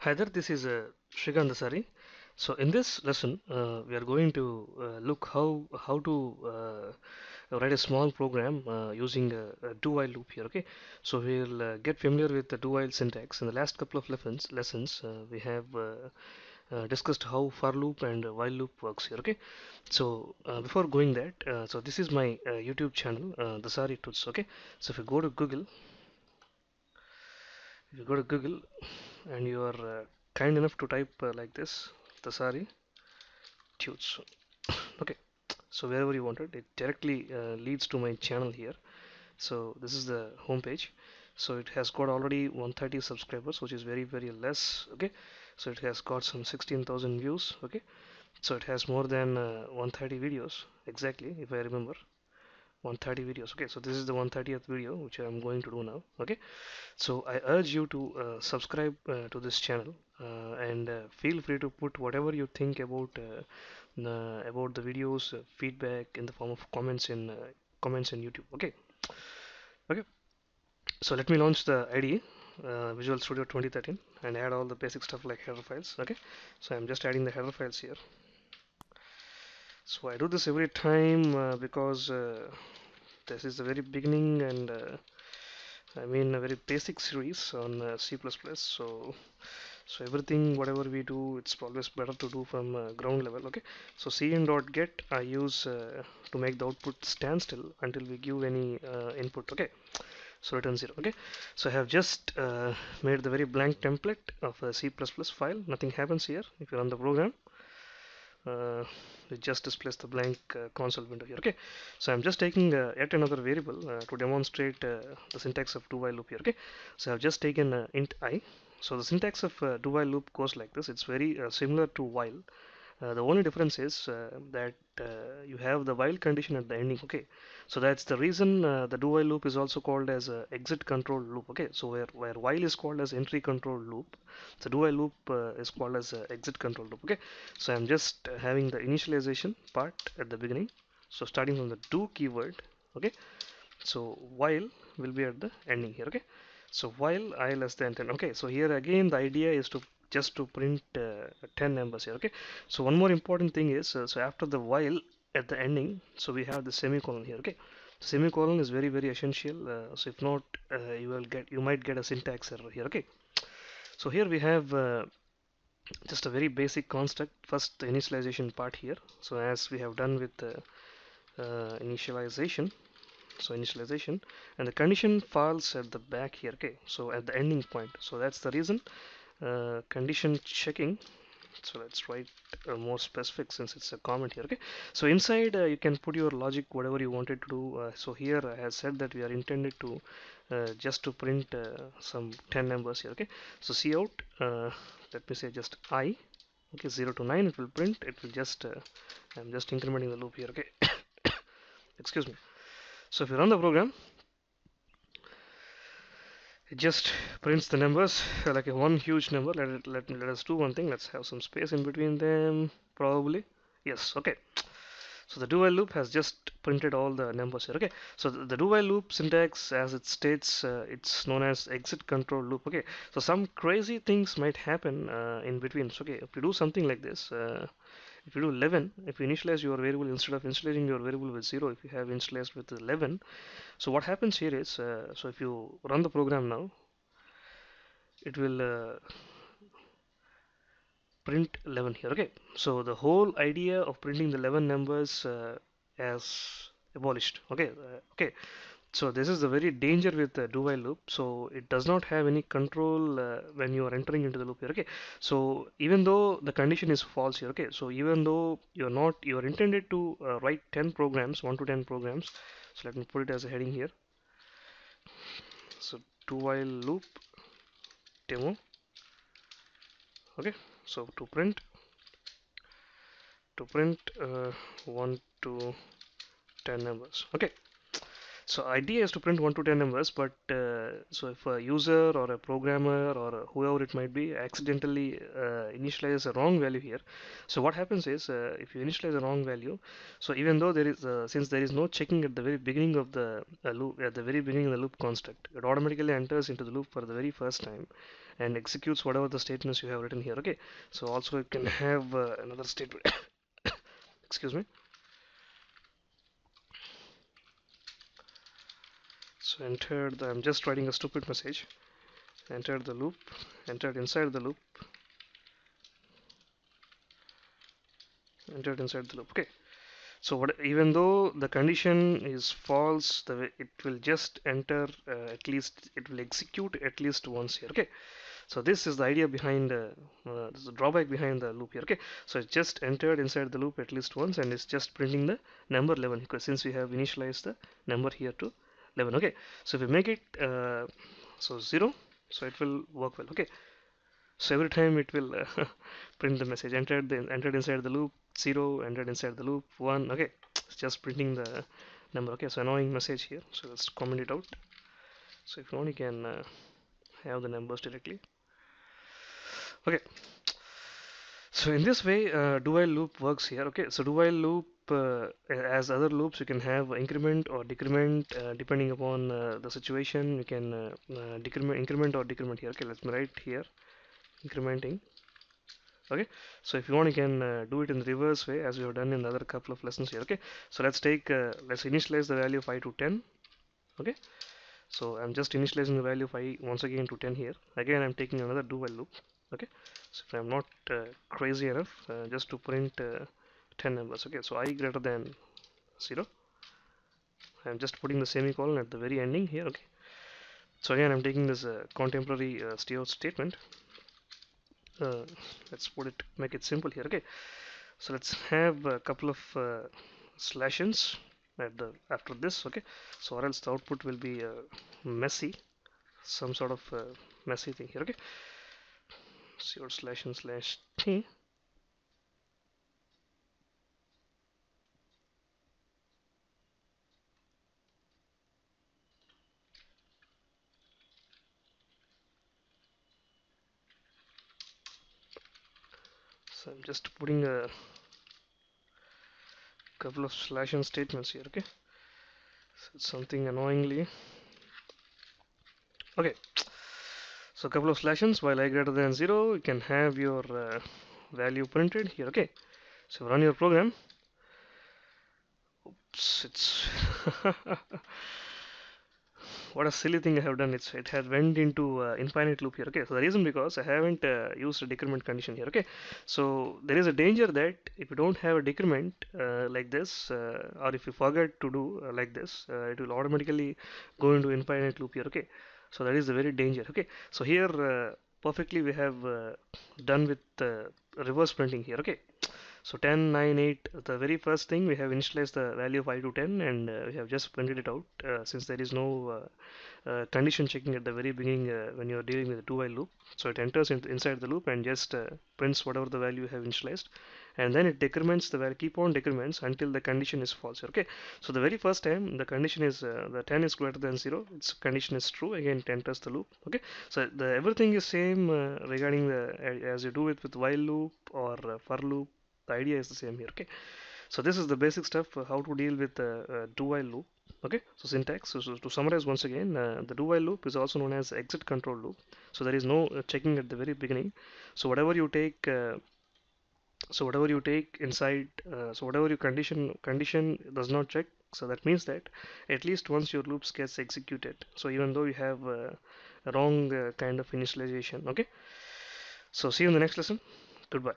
Hi there, this is Shrikant. So in this lesson, we are going to look how to write a small program using a do while loop here. Okay, so we'll get familiar with the do while syntax. In the last couple of lessons we have discussed how for loop and while loop works here. Okay, so before going that, so this is my YouTube channel, Dasari Tuts. Okay, so if you go to Google and you are kind enough to type like this, Dasari Tuts. Okay, so wherever you want it, it directly leads to my channel here. So this is the home page. So it has got already 130 subscribers, which is very less. Okay, so it has got some 16,000 views. Okay, so it has more than 130 videos exactly, if I remember. 130 videos. Okay, so this is the 130th video which I am going to do now. Okay, so I urge you to subscribe to this channel and feel free to put whatever you think about the videos, feedback in the form of comments in YouTube. Okay, okay. So let me launch the IDE, Visual Studio 2013, and add all the basic stuff like header files. Okay, so I'm just adding the header files here. So I do this every time because this is the very beginning and I mean a very basic series on C++. So everything whatever we do, it's always better to do from ground level. Okay, so cin.get I use to make the output stand still until we give any input. Okay, so return 0. Okay, so I have just made the very blank template of a C++ file. Nothing happens here if you run the program. uh, it just displays the blank console window here. Okay, so I'm just taking yet another variable to demonstrate the syntax of do while loop here. Okay, so I've just taken int I. So the syntax of do while loop goes like this. It's very similar to while. The only difference is that you have the while condition at the ending. Okay, so that's the reason the do while loop is also called as a exit control loop. Okay, so where while is called as entry control loop, the do while loop is called as exit control loop. Okay, so I'm just having the initialization part at the beginning. So starting from the do keyword. Okay, so while will be at the ending here. Okay, so while I less than 10. Okay, so here again the idea is to just to print 10 numbers here. Okay, so one more important thing is so after the while at the ending, so we have the semicolon here. Okay, semicolon is very essential. So if not, you might get a syntax error here. Okay, so here we have just a very basic construct. First the initialization part here. So as we have done with the initialization, so initialization, and the condition falls at the back here. Okay, so at the ending point, so that's the reason condition checking. So let's write more specific since it's a comment here. Okay, so inside you can put your logic whatever you wanted to do. So here I have said that we are intended to just to print some 10 numbers here. Okay, so cout, let me say just I. Okay, 0 to 9 it will print. It will just I'm just incrementing the loop here. Okay, excuse me. So if you run the program, it just prints the numbers like a one huge number. Let us do one thing. Let's have some space in between them. Probably yes. Okay. So the do while loop has just printed all the numbers here. Okay. So the do while loop syntax, as it states, it's known as exit control loop. Okay. So some crazy things might happen in between. So okay, if you do something like this. If you do 11, if you initialize your variable instead of initializing your variable with 0, if you have initialized with 11, so what happens here is, so if you run the program now, it will print 11 here. Okay, so the whole idea of printing the 11 numbers has abolished. Okay, okay. So this is the very danger with the do while loop. So it does not have any control when you are entering into the loop here. Okay, so even though the condition is false here. Okay, so even though you're intended to write 10 programs, 1 to 10 programs. So let me put it as a heading here. So do while loop demo. Okay, so to print 1 to 10 numbers. Okay, so idea is to print 1 to 10 numbers, but so if a user or a programmer or whoever it might be accidentally initialize a wrong value here, so what happens is if you initialize a wrong value, so even though there is since there is no checking at the very beginning of the loop, at the very beginning of the loop construct, it automatically enters into the loop for the very first time, and executes whatever the statements you have written here. Okay, so also you can have another statement. Excuse me. So entered. I'm just writing a stupid message. Entered the loop. Entered inside the loop. Entered inside the loop. Okay. So what, even though the condition is false, it will just enter at least, it will execute at least once here. Okay. So this is the idea behind this is the drawback behind the loop here. Okay. So it's just entered inside the loop at least once, and it's just printing the number 11 because since we have initialized the number here to 11. Okay. So if we make it so 0, so it will work well. Okay. So every time it will print the message entered inside the loop 0, entered inside the loop 1. Okay, it's just printing the number. Okay, so annoying message here. So let's comment it out. So if you want, you can have the numbers directly. Okay, so in this way, do while loop works here. Okay, so do while loop as other loops, you can have increment or decrement depending upon the situation. You can increment or decrement here. Okay, let me write here incrementing. Okay, so if you want, you can do it in the reverse way as we have done in the other couple of lessons here. Okay, so let's initialize the value of I to 10. Okay, so I'm just initializing the value of I once again to 10 here. Again, I'm taking another do while loop. Okay, so if I'm not crazy enough, just to print 10 numbers. Okay, so I greater than 0. I'm just putting the semicolon at the very ending here. Okay, so again, I'm taking this contemporary stay statement. uh, let's make it simple here. Okay, so let's have a couple of slashes at the after this. Okay, so or else the output will be messy, some sort of messy thing here. Okay, so slash and slash t. So I'm just putting a couple of slash and statements here. Okay, so it's something annoyingly. Okay, so a couple of slashes while I greater than 0, you can have your value printed here. Okay, so run your program. Oops, it's what a silly thing I have done. It has went into infinite loop here. Okay, so the reason because I haven't used a decrement condition here. Okay, so there is a danger that if you don't have a decrement like this, or if you forget to do like this, it will automatically go into infinite loop here. Okay, so that is the very danger. Okay, so here perfectly we have done with reverse printing here. Okay, so 10, 9, 8, the very first thing we have initialized the value of I to 10, and we have just printed it out since there is no condition checking at the very beginning when you are dealing with the do while loop. So it enters inside the loop and just prints whatever the value you have initialized, and then it decrements the value, keep on decrements until the condition is false. Okay, so the very first time the condition is the 10 is greater than 0, its condition is true, again it enters the loop. Okay, so the everything is same regarding the as you do it with while loop or for loop. The idea is the same here. Okay, so this is the basic stuff how to deal with do while loop. Okay, so syntax. So to summarize once again, the do while loop is also known as exit control loop. So there is no checking at the very beginning. So whatever you take inside, so whatever your condition does not check, so that means that at least once your loops gets executed, so even though you have a wrong kind of initialization. Okay, so see you in the next lesson.